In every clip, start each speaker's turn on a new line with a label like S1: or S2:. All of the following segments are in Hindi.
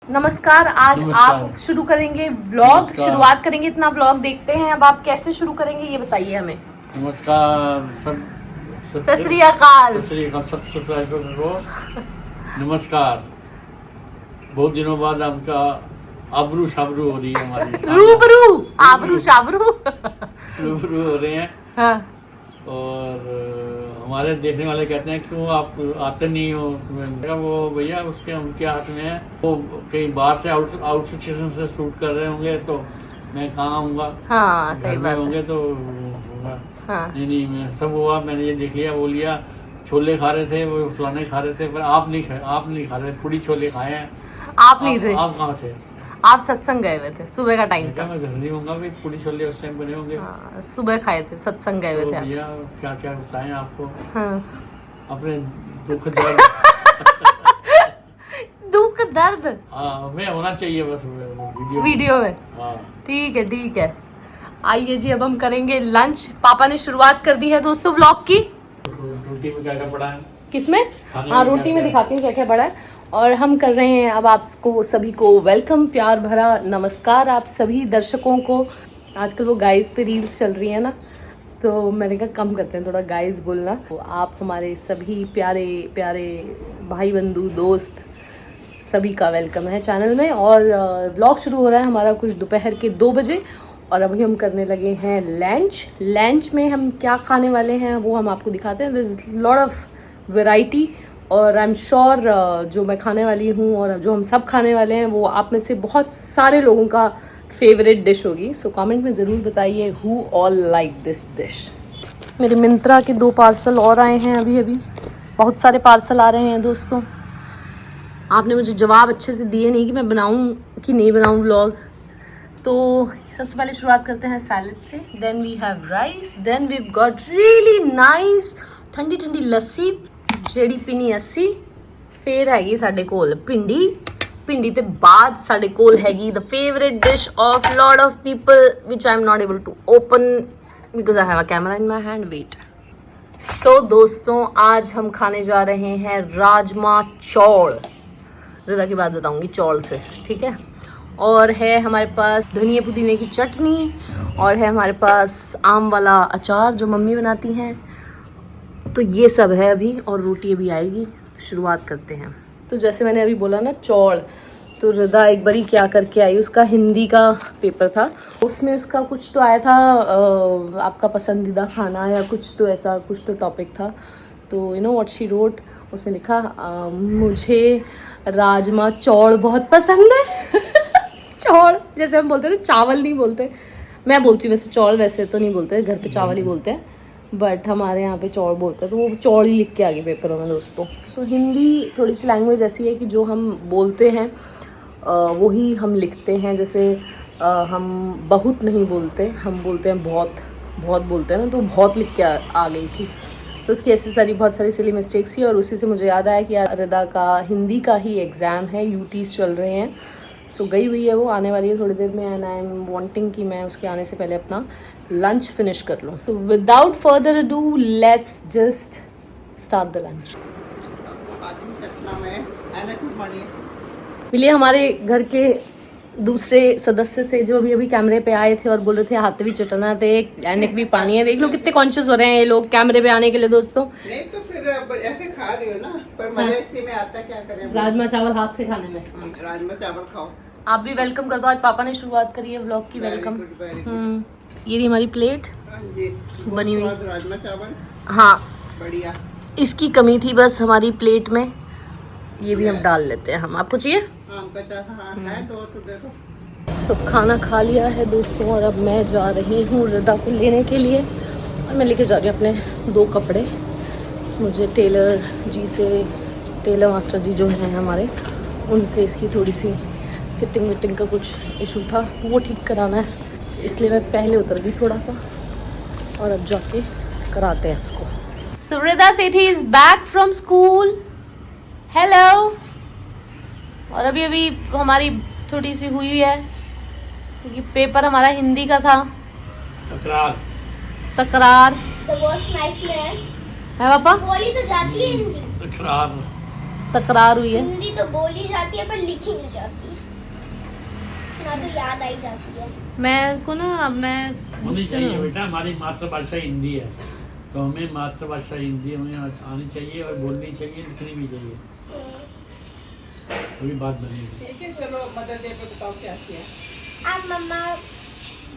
S1: नमस्कार। आज आप शुरू करेंगे व्लॉग, शुरुआत करेंगे। इतना व्लॉग देखते हैं, अब आप कैसे शुरू करेंगे ये बताइए हमें।
S2: नमस्कार
S1: सत श्री अकाल।
S2: सब सब्सक्राइबर को नमस्कार। बहुत दिनों बाद आपका आबरू शाबरू हो रही है हमारी
S1: रूबरू आबरू शाबरू
S2: रूबरू हो रहे हैं।
S1: हाँ।
S2: और हमारे देखने वाले कहते हैं क्यों आप आते नहीं हो। मैंने कहा वो भैया उसके उनके हाथ में है, वो कहीं बाहर से आउट सिचुएशन से शूट कर रहे होंगे तो मैं कहाँ आऊँगा।
S1: हाँ सही बात
S2: होंगे
S1: है।
S2: तो होगा।
S1: हाँ।
S2: नहीं मैं सब हुआ, मैंने ये देख लिया। वो लिया छोले खा रहे थे, वो फलाने खा रहे थे, पर आप नहीं खा रहे। पूरी छोले खाए हैं।
S1: आप नहीं थे।
S2: आप कहाँ थे?
S1: आप सत्संग गए हुए थे, सुबह का टाइम था।
S2: मैं घर नहीं होऊंगा, पूरी छोले उस टाइम बने होंगे।
S1: हाँ, सुबह खाए थे, सत्संग गए हुए
S2: तो
S1: थे।
S2: भैया क्या क्या बताएं आपको।
S1: हाँ।
S2: अपने दुख दर्द
S1: दुख दर्द
S2: हमें होना चाहिए बस
S1: वीडियो में।
S2: हाँ
S1: ठीक है। आइए जी, अब हम करेंगे लंच। पापा ने शुरुआत कर दी है दोस्तों व्लॉग की।
S2: रोटी में क्या क्या पड़ा है?
S1: किसमें?
S2: खाने
S1: हाँ,
S2: में
S1: रोटी
S2: क्या
S1: में
S2: क्या
S1: दिखाती हूँ क्या क्या बड़ा है। और हम कर रहे हैं अब आपको सभी को वेलकम, प्यार भरा नमस्कार आप सभी दर्शकों को। आजकल वो गाइस पे रील्स चल रही है ना, तो मैंने कहा कम करते हैं थोड़ा गाइस बोलना। तो आप हमारे सभी प्यारे प्यारे भाई बंधु दोस्त सभी का वेलकम है चैनल में। और व्लॉग शुरू हो रहा है हमारा कुछ दोपहर के 2 बजे। और अभी हम करने लगे हैं लंच में हम क्या खाने वाले हैं वो हम आपको दिखाते हैं। This is lot of variety. और आई एम श्योर जो मैं खाने वाली हूँ और जो हम सब खाने वाले हैं वो आप में से बहुत सारे लोगों का फेवरेट डिश होगी। सो कमेंट में ज़रूर बताइए who all like this dish. मेरे मिंत्रा के 2 पार्सल और आए हैं अभी। बहुत सारे पार्सल आ रहे हैं दोस्तों। आपने मुझे जवाब अच्छे से दिए नहीं कि मैं बनाऊं कि नहीं बनाऊं व्लॉग। तो सबसे पहले शुरुआत करते हैं सैलड से। Then we have rice, then we got really nice ठंडी ठंडी लस्सी ਜਿਹੜੀ ਪੀਣੀ ਅਸੀਂ। ਫਿਰ ਹੈਗੀ ਸਾਡੇ ਕੋਲ ਭਿੰਡੀ ਤੇ ਬਾਅਦ ਸਾਡੇ ਕੋਲ ਹੈਗੀ the favourite dish of lot of people which I am not able to open because I have a camera in my hand. Wait. So दोस्तों आज हम खाने जा रहे हैं राजमा चौल। ज़्यादा की बात बताऊंगी चौल से, ठीक है। और है हमारे पास धनिया पुदीने की चटनी, और है हमारे पास आम वाला अचार जो मम्मी बनाती हैं। तो ये सब है अभी, और रोटी अभी आएगी। तो शुरुआत करते हैं। तो जैसे मैंने अभी बोला ना चौल, तो रिदा एक बारी क्या करके आई, उसका हिंदी का पेपर था, उसमें उसका कुछ तो आया था आपका पसंदीदा खाना या कुछ तो ऐसा कुछ तो टॉपिक था। तो you know what she wrote, उसने लिखा मुझे राजमा चौल बहुत पसंद है। चौल जैसे हम बोलते थे, चावल नहीं बोलते। मैं बोलती हूँ वैसे चौल, वैसे तो नहीं बोलते, घर पे चावल ही बोलते हैं, बट हमारे यहाँ पे चौल बोलते हैं। तो वो चौल ही लिख के आ गए पेपरों में दोस्तों। सो हिंदी थोड़ी सी लैंग्वेज ऐसी है कि जो हम बोलते हैं वही हम लिखते हैं। जैसे हम बहुत नहीं बोलते, हम बोलते हैं बहुत बोलते हैं ना, तो बहुत लिख के आ गई थी। तो उसकी ऐसी बहुत सारी सिली मिस्टेक्स थी। और उसी से मुझे याद आया कि रिदा का हिंदी का ही एग्ज़ाम है, यूटीज़ चल रहे हैं। सो गई हुई है, वो आने वाली है थोड़ी देर में। एंड आई एम वांटिंग कि मैं उसके आने से पहले अपना लंच फिनिश कर लूँ। तो without further ado let's just start the lunch. मिलिए हमारे घर के दूसरे सदस्य से जो अभी कैमरे पे आए थे और बोल रहे थे हाथ भी चटना थे, ऐनक भी पानी है। देख लो कितने कॉन्शियस हो रहे हैं ये लोग कैमरे पे आने के लिए दोस्तों।
S3: नहीं तो फिर ऐसे खा रही हो ना, पर मजा इसी में आता है, क्या करें।
S1: राजमा चावल हाथ से खाने में।
S3: राजमा चावल खाओ।
S1: आप भी वेलकम कर दो। आज पापा ने शुरुआत करी है व्लॉग की। वेलकम। ये रही हमारी प्लेट बनी हुई
S3: राजमा चावल।
S1: हाँ
S3: बढ़िया।
S1: इसकी कमी थी बस हमारी प्लेट में, ये भी हम डाल लेते हैं। हम आपको चाहिए?
S3: है तो देखो।
S1: सब खाना खा लिया है दोस्तों, और अब मैं जा रही हूँ रिदा को लेने के लिए। और मैं लेके जा रही हूँ अपने 2 कपड़े। मुझे टेलर जी से, टेलर मास्टर जी जो हैं हमारे, उनसे इसकी थोड़ी सी फिटिंग का कुछ इशू था, वो ठीक कराना है। इसलिए मैं पहले उतर गई थोड़ा सा, और अब जाके कराते हैं इसको। So Rida Sethi is back from school. Hello. और अभी हमारी थोड़ी सी हुई है क्योंकि पेपर हमारा हिंदी का था। तकरार।
S4: तो वो स्मैश में है
S1: पापा?
S4: बोली तो जाती है हिंदी।
S2: तकरार।
S1: तकरार हुई है।
S4: हिंदी तो बोली जाती है पर लिखी नहीं जाती ना, तो याद आई जाती है।
S1: मैं को ना अब मैं
S2: होनी चाहिए बेटा, हमारी मातृभाषा हिंदी है तो हमें मातृभाषा हिंदी हमें आनी चाहिए और बोलनी चाहिए, लिखनी भी चाहिए, तभी बात बनेगी।
S3: ठीक है, चलो मदर डे पे बताओ क्या किया।
S4: आप मम्मा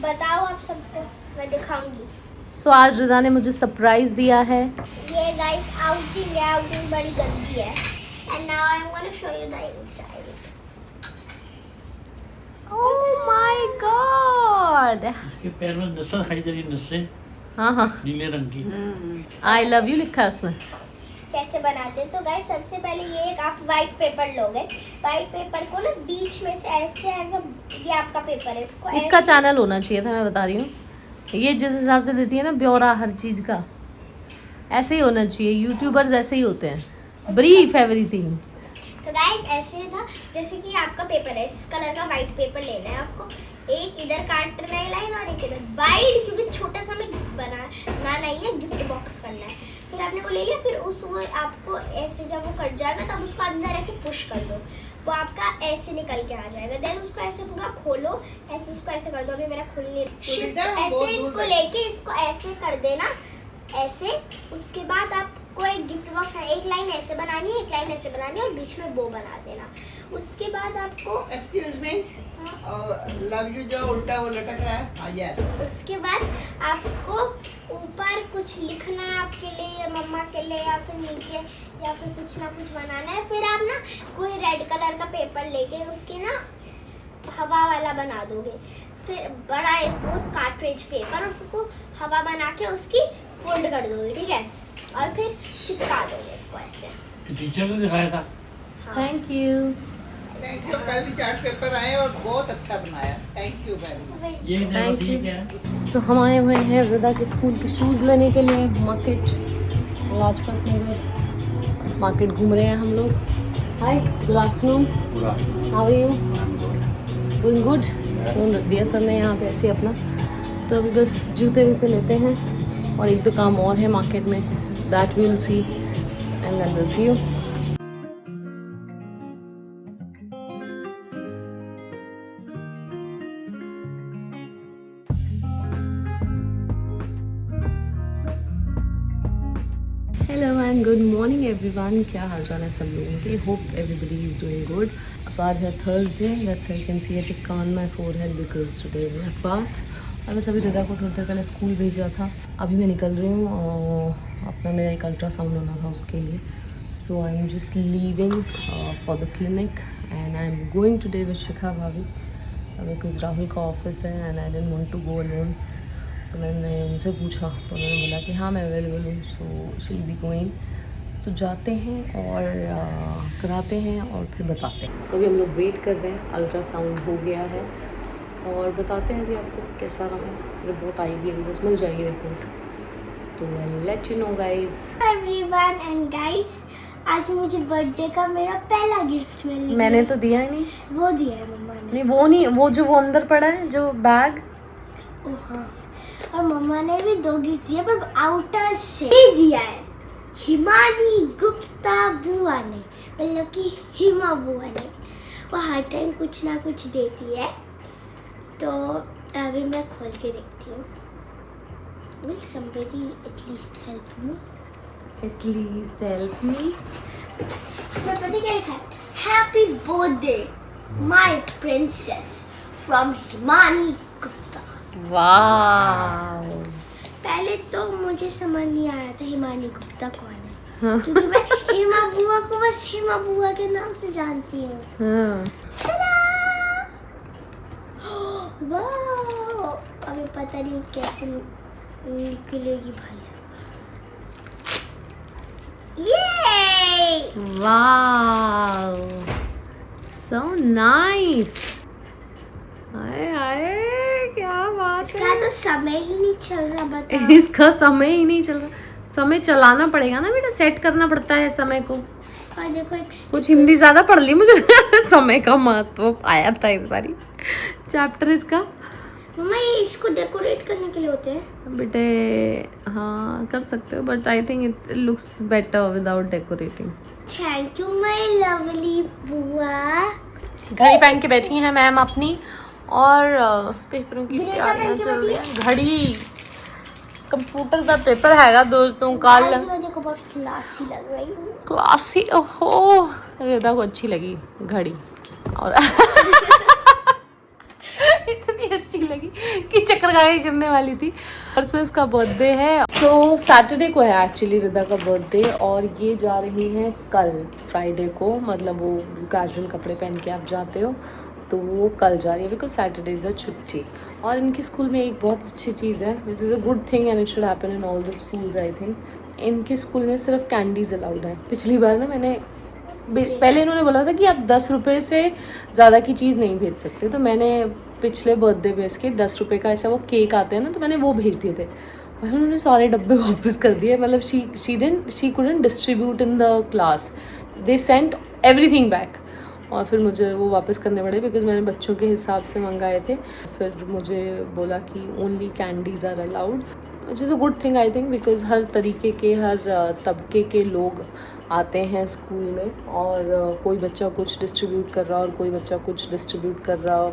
S4: बताओ आप सबको, मैं दिखाऊंगी।
S1: सो आज रिदा ने मुझे सरप्राइज दिया है।
S4: ये गाइस आउटिंग है, आउटिंग बड़ी गंदी है। And now I am gonna show you the inside.
S1: Oh my God.
S2: इसके पैर में नसें दिखाई दे रही, नसें
S1: हाँ हाँ,
S2: नीले रंग की।
S1: आई लव यू लिखा है उसमें।
S4: कैसे बनाते हैं तो गाइस सबसे पहले ये एक आप वाइट पेपर लोगे। वाइट पेपर को ना बीच में से ऐसे ऐसे, ये आपका पेपर है, इसको
S1: इसका
S4: ऐसे-
S1: चैनल होना चाहिए था, मैं बता रही हूँ। ये जिस हिसाब से देती है ना ब्यौरा हर चीज का, ऐसे ही होना चाहिए। यूट्यूबर्स ऐसे ही होते हैं, ब्रीफ एवरीथिंग।
S4: तो गाइस ऐसे था, जैसे कि आपका पेपर है, इस कलर का वाइट पेपर लेना है आपको। एक इधर काटना है लाइन और एक इधर वाइट, क्योंकि छोटा सा में बनाना नहीं है, गिफ्ट बॉक्स करना है। फिर आपने वो ले लिया, फिर उस वो आपको ऐसे जब वो कट जाएगा तब उसको अंदर ऐसे पुश कर दो, वो आपका ऐसे निकल के आ जाएगा। देन उसको ऐसे पूरा खोलो, ऐसे उसको ऐसे कर दो। अभी मेरा खुलने ऐसे इसको लेके इसको ऐसे कर देना, ऐसे। उसके बाद आपको एक गिफ्ट बॉक्स है, एक लाइन ऐसे बनानी है, एक लाइन ऐसे बनानी है और बीच में वो बना देना। उसके बाद आपको
S3: एक्सक्यूज मी, लव यू जो उल्टा वो लटक रहा है, हाँ यस।
S4: उसके बाद आपको ऊपर कुछ लिखना है आपके लिए या मम्मा के लिए, या फिर नीचे, या फिर कुछ ना कुछ बनाना है। फिर आप ना कोई रेड कलर का पेपर लेके उसके ना हवा वाला बना दोगे। फिर बड़ा एक वो कार्ट्रिज पेपर, उसको हवा बना के उसकी फोल्ड कर दोगे, ठीक है, और फिर चिपका दोगे इसको ऐसे।
S2: टीचर ने दिखाया था।
S4: हाँ।
S1: Thank you.
S3: थैंक यू, कल भी चार्ट पेपर आए और बहुत अच्छा बनाया, थैंक यू वेरी मच।
S2: ये
S1: Thank you.
S2: ठीक है।
S1: सो हम आए हुए हैं रिदा के स्कूल के शूज़ लेने के लिए मार्केट, लाजपत नगर मार्केट घूम रहे हैं हम लोग। Hi, good afternoon, how are you? Doing good. Phone रख दिया सर ने यहाँ पे ऐसे अपना। तो अभी बस जूते वूते लेते हैं और एक दो काम और है मार्केट में, that we will see and then will see you. Hello and good morning everyone, क्या हाल चाल है सब लोगों के? Hope everybody is doing good. So आज है Thursday, that's why you can see a tick on my forehead because today is my fast. और बस अभी रिदा को थोड़ी देर पहले स्कूल भेजा था, अभी मैं निकल रही हूँ और अपना मेरा एक अल्ट्रासाउंड होना था उसके लिए। So I am just leaving for the clinic and I am going today with Shikha bhabhi because Rahul का ऑफिस है and I didn't want to go alone. तो मैंने उनसे पूछा तो उन्होंने बोला कि हाँ मैं अवेलेबल हूँ, सो शी बी गोइंग। तो जाते हैं और कराते हैं और फिर बताते हैं। सो अभी हम लोग वेट कर रहे हैं, अल्ट्रासाउंड हो गया है और बताते हैं अभी आपको कैसा रहा। रिपोर्ट आएगी अभी, बस मिल जाएगी रिपोर्ट, तो I let you know guys.
S4: Everyone and guys, आज मुझे बर्थडे का मेरा पहला गिफ्ट मिला।
S1: मैंने तो दिया ही नहीं।
S4: वो दिया है मम्मा ने।
S1: नहीं वो नहीं, वो जो वो अंदर पड़ा है जो बैग।
S4: ओह हाँ, और मम्मा ने भी 2 गिफ्ट दिए पर आउटर से ये दिया है हिमानी गुप्ता बुआ ने, मतलब कि हिमा बुआ ने। वो हर टाइम कुछ ना कुछ देती है, तो अभी मैं खोल के देखती हूँ। Will somebody at least help me?
S1: At least help me.
S4: इसमें पता क्या लिखा है? Happy birthday, my princess from Himani Gupta.
S1: Wow.
S4: पहले तो मुझे समझ नहीं आ रहा था हिमानी गुप्ता कौन है, क्योंकि मैं हिमा बुआ को बस हिमा बुआ के नाम से जानती हूँ।
S1: हाँ।
S4: वाह, अभी पता नहीं कैसे निकलेगी भाई साहब। ये
S1: वाओ, सो नाइस। आए आए, क्या बात
S4: इसका
S1: है।
S4: तो समय ही नहीं चल रहा, बता।
S1: इसका समय ही नहीं चल रहा। समय चलाना पड़ेगा ना बेटा, सेट करना पड़ता है समय को।
S4: और देखो एक
S1: कुछ हिंदी ज्यादा पढ़ ली मुझे। समय का महत्व आया था इस बारी चैप्टर इसका।
S4: मम्मा, ये इसको डेकोरेट करने के लिए होते हैं।
S1: बेटे हाँ कर सकते हो, but I think it looks better without decorating.
S4: Thank you my lovely बुआ।
S1: घड़ी पहन के बैठी हैं मैम अपनी और पेपरों की
S4: घड़ी का
S1: तैयारियां
S4: पहन के
S1: चल रही
S4: बैठी
S1: है। घड़ी कंप्यूटर का पेपर हैगा दोस्तों कल।
S4: आज मैं देखो बहुत क्लासी लग रही हूँ।
S1: क्लासी ओहो रिदा को अच्छी लगी घड़ी और इतनी अच्छी लगी कि चक्कर खा के गिरने वाली थी। परसों इसका बर्थडे है, सो सैटरडे को है एक्चुअली रिदा का बर्थडे और ये जा रही हैं कल फ्राइडे को, मतलब वो कैजुअल कपड़े पहन के आप जाते हो तो वो कल जा रही है बिकॉज सैटरडे इज़ अ छुट्टी। और इनके स्कूल में एक बहुत अच्छी चीज़ है विच is a good thing and it should happen in all the schools I think. इनके स्कूल में सिर्फ कैंडीज अलाउड है। पिछली बार ना मैंने पहले इन्होंने बोला था कि आप 10 रुपये से ज़्यादा की चीज़ नहीं भेज सकते, तो मैंने पिछले बर्थडे पे इसके 10 रुपये का ऐसा वो केक आते हैं ना, तो मैंने वो भेज दिए थे और उन्होंने सारे डब्बे वापस कर दिए। मतलब she couldn't distribute in the class, they sent everything back और फिर मुझे वो वापस करने पड़े बिकॉज मैंने बच्चों के हिसाब से मंगाए थे। फिर मुझे बोला कि only candies are allowed which is a good thing I think because हर तरीके के हर तबके के लोग आते हैं स्कूल में और कोई बच्चा कुछ डिस्ट्रीब्यूट कर रहा हो और कोई बच्चा कुछ डिस्ट्रीब्यूट कर रहा हो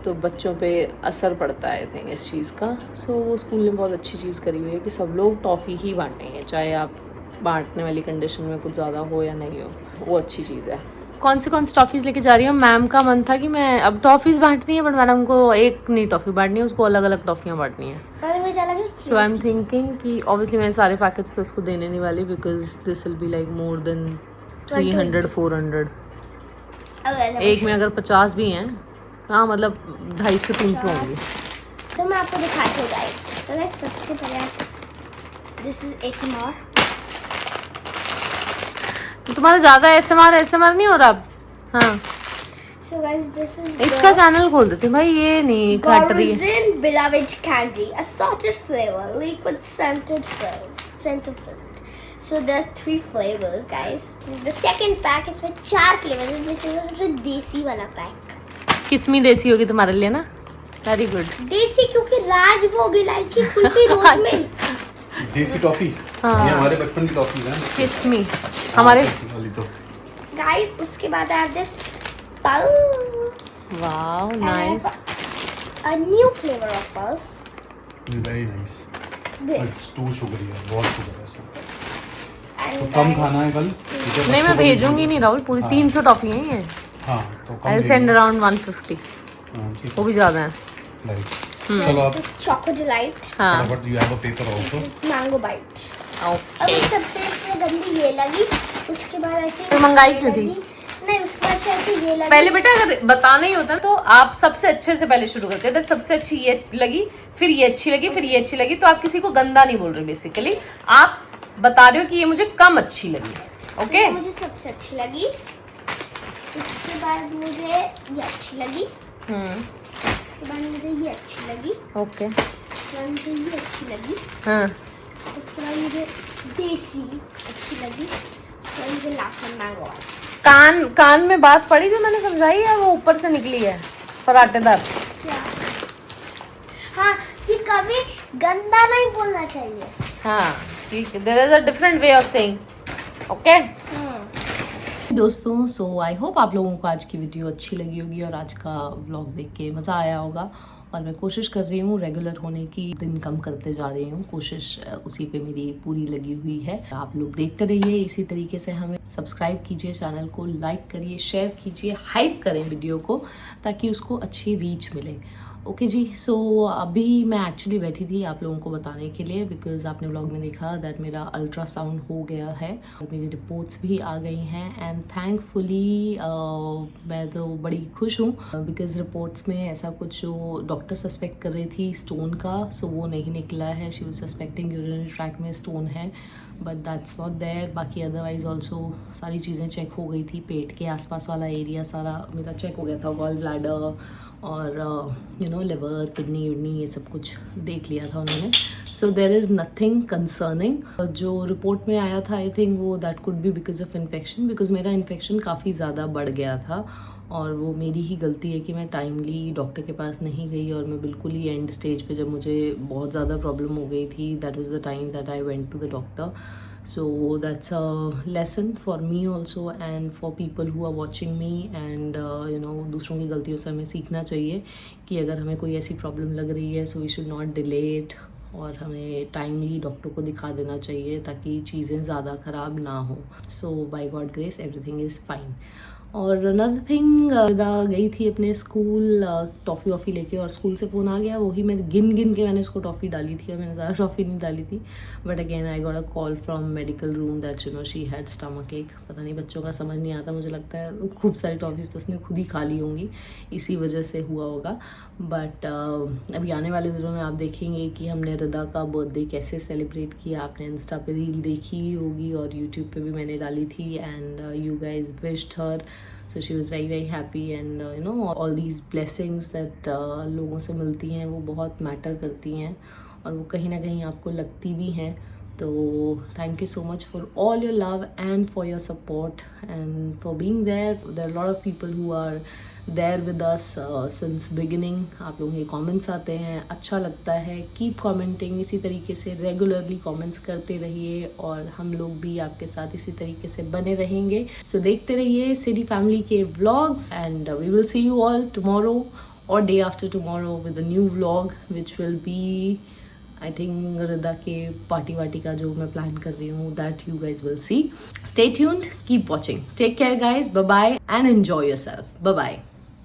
S1: तो बच्चों पे असर पड़ता है आई थिंक इस चीज़ का। सो वो स्कूल ने बहुत अच्छी चीज़ करी हुई है कि सब लोग टॉफ़ी ही बांटेंगे, चाहे आप बांटने वाली कंडीशन में कुछ ज़्यादा हो या नहीं हो, वो अच्छी चीज़ है। कौन सी टॉफ़ीज़ लेके जा रही हूँ? मैम का मन था कि मैं अब टॉफ़ीज़ बांटनी है बट मैडम को एक नहीं टॉफ़ी बांटनी है, उसको अलग अलग टॉफ़ियाँ बांटनी है। सो आई एम थिंकिंग कि ऑब्वियसली मैं सारे पैकेट्स तो उसको देने नहीं वाली because this will be like more than 300-400। एक में अगर 50 भी हैं, हाँ मतलब 250-300 होंगी।
S4: तो मैं आपको दिखाती हूँ गाइस। तो गाइस सबसे पहले दिस इज एसएमआर।
S1: तुम्हारा ज़्यादा एसएमआर नहीं हो रहा अब? हाँ
S4: सो गाइस दिस इज
S1: इसका चैनल खोल देते भाई, ये नहीं खट रही है।
S4: Gorizin Beloved Candy, assorted flavor, liquid scented filled. So there are 3 flavors, guys. This is the second pack. इसमें 4 flavors हैं. This is सबसे देसी वाला पैक.
S1: किस्मी देसी होगी तुम्हारे लिए ना? Very good.
S4: देसी क्योंकि राजभोग इलायची कुल्फी रोज में
S5: देसी टॉफी।
S1: हाँ।
S5: ये हमारे बचपन की टॉफी है।
S1: किस्मी हमारे
S5: वाली तो।
S4: गाइस उसके बाद I have this pulse.
S1: Wow
S4: And I
S1: nice.
S4: have a new flavor of pulse.
S5: Very nice.
S4: This.
S5: It's too sugary है, बहुत शुगर है इसमें।
S4: And
S5: तो कम
S4: guys,
S5: खाना है कल। ठीक है,
S1: नहीं मैं
S5: बच्चों को
S1: भेजूंगी नहीं राहुल, पूरी
S5: हाँ।
S1: 300 टॉफी हैं ये।
S5: हाँ तो कम
S1: आई सेंड अराउंड 150,
S5: हाँ ठीक
S1: वो
S5: है।
S1: भी ज़्यादा है।
S5: लाइक
S4: so
S5: चलो आप
S4: this is Choco Delight.
S1: हाँ
S5: but you have a paper also.
S4: This is Mango Bite. अब
S1: ओके।
S4: सबसे इसमें गंदी ये लगी, उसके बाद आई थिंक
S1: तो मंगाई क्यों थी?
S4: नहीं उसके बाद शायद ये लगी।
S1: पहले बेटा अगर बताना ही होता तो आप सबसे अच्छे से पहले शुरू करते थे। सबसे अच्छी ये लगी, फिर ये अच्छी लगी, फिर ये अच्छी लगी, तो आप किसी को गंदा नहीं बोल रहे बेसिकली, आप बता रहे हो कि ये मुझे कम अच्छी लगी। ओके
S4: मुझे सबसे अच्छी लगी, उसके बाद मुझे ये अच्छी लगी, उसके बाद मुझे ये अच्छी लगी,
S1: ओके
S4: उसके बाद मुझे ये अच्छी लगी,
S1: हाँ
S4: उसके बाद मुझे देसी अच्छी लगी, उसके बाद मुझे लास्ट में मैंगो।
S1: कान में बात पड़ी जो मैंने समझाई है वो ऊपर से निकली है फराटेदार।
S4: क्या? हाँ कि कभी गंदा नहीं बोलना चाहिए।
S1: हाँ ठीक, there is a different way of saying. Okay दोस्तों, सो आई होप आप लोगों को आज की वीडियो अच्छी लगी होगी और आज का व्लॉग देख के मज़ा आया होगा। और मैं कोशिश कर रही हूँ रेगुलर होने की, दिन कम करते जा रही हूँ, कोशिश उसी पे मेरी पूरी लगी हुई है। आप लोग देखते रहिए इसी तरीके से, हमें सब्सक्राइब कीजिए, चैनल को लाइक करिए, शेयर कीजिए, हाइप करें वीडियो को ताकि उसको अच्छी रीच मिले। ओके जी, सो अभी मैं एक्चुअली बैठी थी आप लोगों को बताने के लिए बिकॉज आपने व्लॉग में देखा दैट मेरा अल्ट्रासाउंड हो गया है और मेरी रिपोर्ट्स भी आ गई हैं एंड थैंकफुली मैं तो बड़ी खुश हूँ बिकॉज रिपोर्ट्स में ऐसा कुछ जो डॉक्टर सस्पेक्ट कर रही थी स्टोन का, सो वो नहीं निकला है। She was suspecting urinary tract में स्टोन है बट दैट्स नॉट देयर। बाकी अदरवाइज ऑल्सो सारी चीज़ें चेक हो गई थी, पेट के आसपास वाला एरिया सारा मेरा चेक हो गया था, गॉल ब्लैडर और यू नो लिवर, किडनी विडनी ये सब कुछ देख लिया था उन्होंने। सो देर इज़ नथिंग कंसर्निंग। जो रिपोर्ट में आया था आई थिंक वो that could be because of infection, because मेरा इन्फेक्शन काफ़ी ज़्यादा बढ़ गया था और वो मेरी ही गलती है कि मैं टाइमली डॉक्टर के पास नहीं गई और मैं बिल्कुल ही एंड स्टेज पे जब मुझे बहुत ज़्यादा प्रॉब्लम हो गई थी that was the time that I went to the doctor. So that's a lesson for me also and for people who are watching me and दूसरों की गलतियों से हमें सीखना चाहिए कि अगर हमें कोई ऐसी प्रॉब्लम लग रही है so we should not delay it और हमें टाइमली डॉक्टर को दिखा देना चाहिए ताकि चीज़ें ज़्यादा ख़राब ना हो. So by God grace everything is fine. और अनदर थिंग गई थी अपने स्कूल टॉफ़ी वॉफ़ी लेके और स्कूल से फ़ोन आ गया. वही मैं गिन के मैंने उसको टॉफ़ी डाली थी और मैंने ज़्यादा टॉफ़ी नहीं डाली थी. But again I got a call from medical room that she had stomach एक. पता नहीं बच्चों का समझ नहीं आता. मुझे लगता है खूब सारी टॉफ़ीज़ तो उसने खुद ही खा ली होंगी इसी वजह से हुआ होगा. बट अभी आने वाले दिनों में आप देखेंगे कि हमने रिदा का बर्थडे कैसे सेलिब्रेट किया. आपने इंस्टा पे रील देखी ही होगी और यूट्यूब पे भी मैंने डाली थी and you guys wished her. So she was very very happy and all these blessings that लोगों से मिलती हैं वो बहुत मैटर करती हैं और वो कहीं ना कहीं आपको लगती भी हैं. तो thank you so much for all your love and for your support and for being there. There are a lot of people who are there with us since beginning. आप लोगों के कमेंट्स आते हैं, अच्छा लगता है. कीप कमेंटिंग, इसी तरीके से रेगुलरली कमेंट्स करते रहिए और हम लोग भी आपके साथ इसी तरीके से बने रहेंगे. सो देखते रहिए सिटी फैमिली के vlogs and we will see you all tomorrow और day after tomorrow with a new vlog which will be I think Rida के पार्टी वार्टी का जो मैं प्लान कर रही हूँ that you guys will see. Stay tuned, keep watching. Take care guys, bye bye and enjoy yourself. Bye bye.